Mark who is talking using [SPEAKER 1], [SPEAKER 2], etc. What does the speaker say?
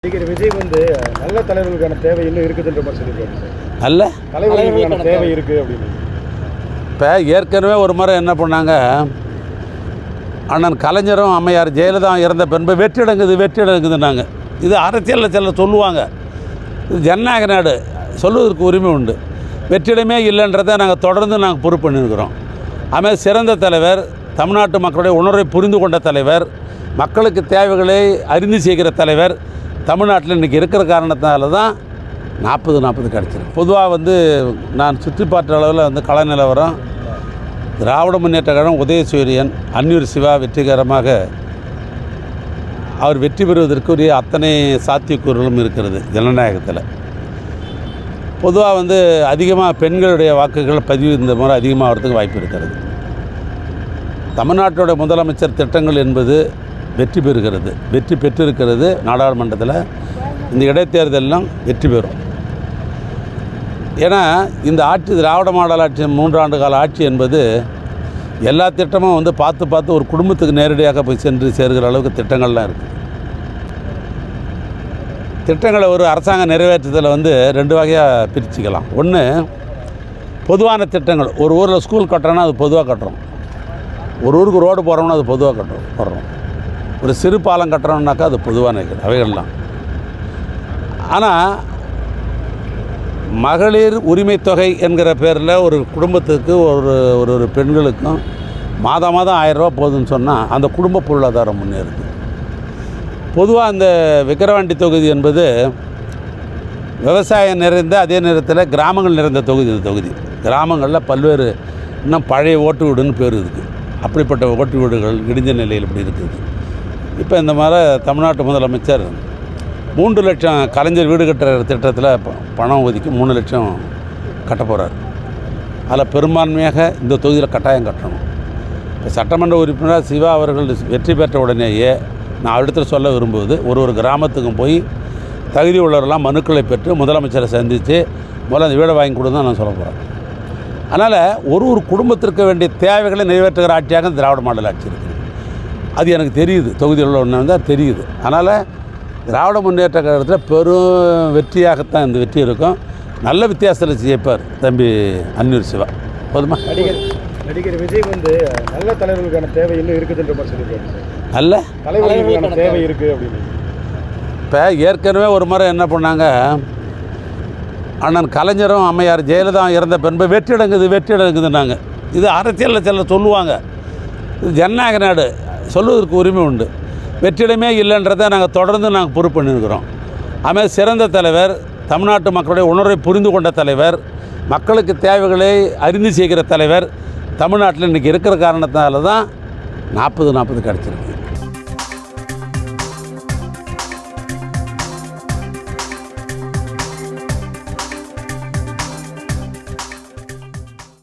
[SPEAKER 1] நடிகர் விஜய் நல்ல தலைவர்களுக்கான தேவை இன்னும் இருக்குதுன்ற மாதிரி சொல்லியிருக்காரு.
[SPEAKER 2] நல்ல
[SPEAKER 1] தலைவர்களுக்கான தேவை இருக்குது அப்படின்னு.
[SPEAKER 2] இப்போ ஏற்கனவே ஒரு முறை என்ன பண்ணாங்க, அண்ணன் கலைஞரும் அம்மையார் ஜெயலலிதா இறந்த பின்பு வெற்றிடங்குதுன்னாங்க. இது அரசியலில் சில சொல்லுவாங்க, இது ஜனநாயக நாடு, சொல்லுவதற்கு உரிமை உண்டு. வெற்றிடமே இல்லைன்றதை நாங்கள் தொடர்ந்து பொறுப்பு பண்ணியிருக்கிறோம். அதுமாதிரி சிறந்த தலைவர், தமிழ்நாட்டு மக்களுடைய உணர்வை புரிந்து கொண்ட தலைவர், மக்களுக்கு தேவைகளை அறிந்து செய்கிற தலைவர் தமிழ்நாட்டில் இன்றைக்கி இருக்கிற காரணத்தினால தான் 40-40 கிடச்சிருக்கு. பொதுவாக நான் சுற்றி பார்த்த அளவில் கள நிலவரம், திராவிட முன்னேற்ற கழகம் உதயசூரியன் அன்னியூர் சிவா வெற்றிகரமாக அவர் வெற்றி பெறுவதற்குரிய அத்தனை சாத்தியக்கூறுகளும் இருக்கிறது. ஜனநாயகத்தில் பொதுவாக அதிகமாக பெண்களுடைய வாக்குகள் பதிவு இந்த முறை அதிகமாகிறதுக்கு வாய்ப்பு இருக்கிறது. தமிழ்நாட்டோட முதலமைச்சர் திட்டங்கள் என்பது வெற்றி பெற்றிருக்கிறது. நாடாளுமன்றத்தில் இந்த இடைத்தேர்தலெல்லாம் வெற்றி பெறும். ஏன்னா இந்த ஆட்சி, திராவிட மாடல் ஆட்சி, 3 ஆண்டு கால ஆட்சி என்பது எல்லா திட்டமும் பார்த்து ஒரு குடும்பத்துக்கு நேரடியாக போய் சென்று சேர்கிற அளவுக்கு திட்டங்கள்லாம் இருக்குது. திட்டங்களை ஒரு அரசாங்கம் நிறைவேற்றத்தில் 2 வகையாக பிரிச்சுக்கலாம். ஒன்று, பொதுவான திட்டங்கள். ஒரு ஊரில் ஸ்கூல் கட்டுறோன்னா அது பொதுவாக கட்டுறோம். ஒரு ஊருக்கு ரோடு போகிறோம்னா அது பொதுவாக போடுறோம். ஒரு சிறு பாலம் கட்டுறோம்னாக்கா அது பொதுவான அவைகள்லாம். ஆனால் மகளிர் உரிமை தொகை என்கிற பேரில் ஒரு குடும்பத்துக்கு ஒரு பெண்களுக்கும் மாதம் 1000 ரூபா போதுன்னு சொன்னால் அந்த குடும்ப பொருளாதாரம் முன்னேறுது. பொதுவாக இந்த விக்கிரவாண்டி தொகுதி என்பது விவசாயம் நிறைந்த, அதே நேரத்தில் கிராமங்கள் நிறைந்த தொகுதி. இந்த தொகுதி கிராமங்களில் பல்வேறு இன்னும் பழைய ஓட்டு வீடுன்னு பேர் இருக்குது. அப்படிப்பட்ட ஓட்டு வீடுகள் இடிஞ்ச நிலையில் இப்படி இருக்குது. இப்போ இந்த மாதிரி தமிழ்நாட்டு முதலமைச்சர் 3 லட்சம் கலைஞர் வீடு கட்டுற திட்டத்தில் பணம் ஒதுக்கி 3 லட்சம் கட்ட போகிறார். அதில் பெரும்பான்மையாக இந்த தொகுதியில் கட்டாயம் கட்டணும். இப்போ சட்டமன்ற உறுப்பினர் சிவா அவர்கள் வெற்றி பெற்ற உடனேயே நான் அடுத்து சொல்ல விரும்புவது, ஒரு கிராமத்துக்கும் போய் தகுதி உள்ளவரெல்லாம் மனுக்களை பெற்று முதலமைச்சரை சந்தித்து முதல்ல அந்த வீடை வாங்கி கொடுன்னு நான் சொல்ல போகிறேன். அதனால் ஒரு குடும்பத்திற்கு வேண்டிய தேவைகளை நிறைவேற்றுகிற ஆட்சியாக திராவிட மாடல் ஆட்சி இருக்குது. அது எனக்கு தெரியுது, தொகுதியில் உள்ள ஒன்று தான் தெரியுது. அதனால் திராவிட முன்னேற்ற கழகத்தில் பெரும் வெற்றியாகத்தான் இந்த வெற்றி இருக்கும். நல்ல வித்தியாசத்தில் ஜெயிப்பார் தம்பி அன்னியூர் சிவா. போதுமா?
[SPEAKER 1] நடிகர் விஜய் நல்ல தலைவர்களுக்கான தேவை இன்னும் இருக்குதுன்ற மாதிரி சொல்லியிருக்காரு.
[SPEAKER 2] நல்ல
[SPEAKER 1] தலைவர்களுக்கான தேவை இருக்குது அப்படின்னு.
[SPEAKER 2] இப்போ ஏற்கனவே ஒரு முறை என்ன பண்ணாங்க, அண்ணன் கலைஞரும் அம்மையார் ஜெயலலிதா இறந்த பின்பு வெற்றிடங்குதுன்னாங்க. இது அரசியலில் சில சொல்லுவாங்க, இது ஜனநாயக நாடு, சொல்லுவதற்கு உரிமை உண்டு. வெற்றிடமே இல்லைன்றதை நாங்கள் தொடர்ந்து பொறுப்பு பண்ணியிருக்கிறோம். அதுமாதிரி சிறந்த தலைவர், தமிழ்நாட்டு மக்களுடைய உணர்வை புரிந்து கொண்ட தலைவர், மக்களுக்கு தேவைகளை அறிந்து செய்கிற தலைவர் தமிழ்நாட்டில் இன்றைக்கி இருக்கிற காரணத்தினால தான் 40-40 கிடச்சிருக்கு.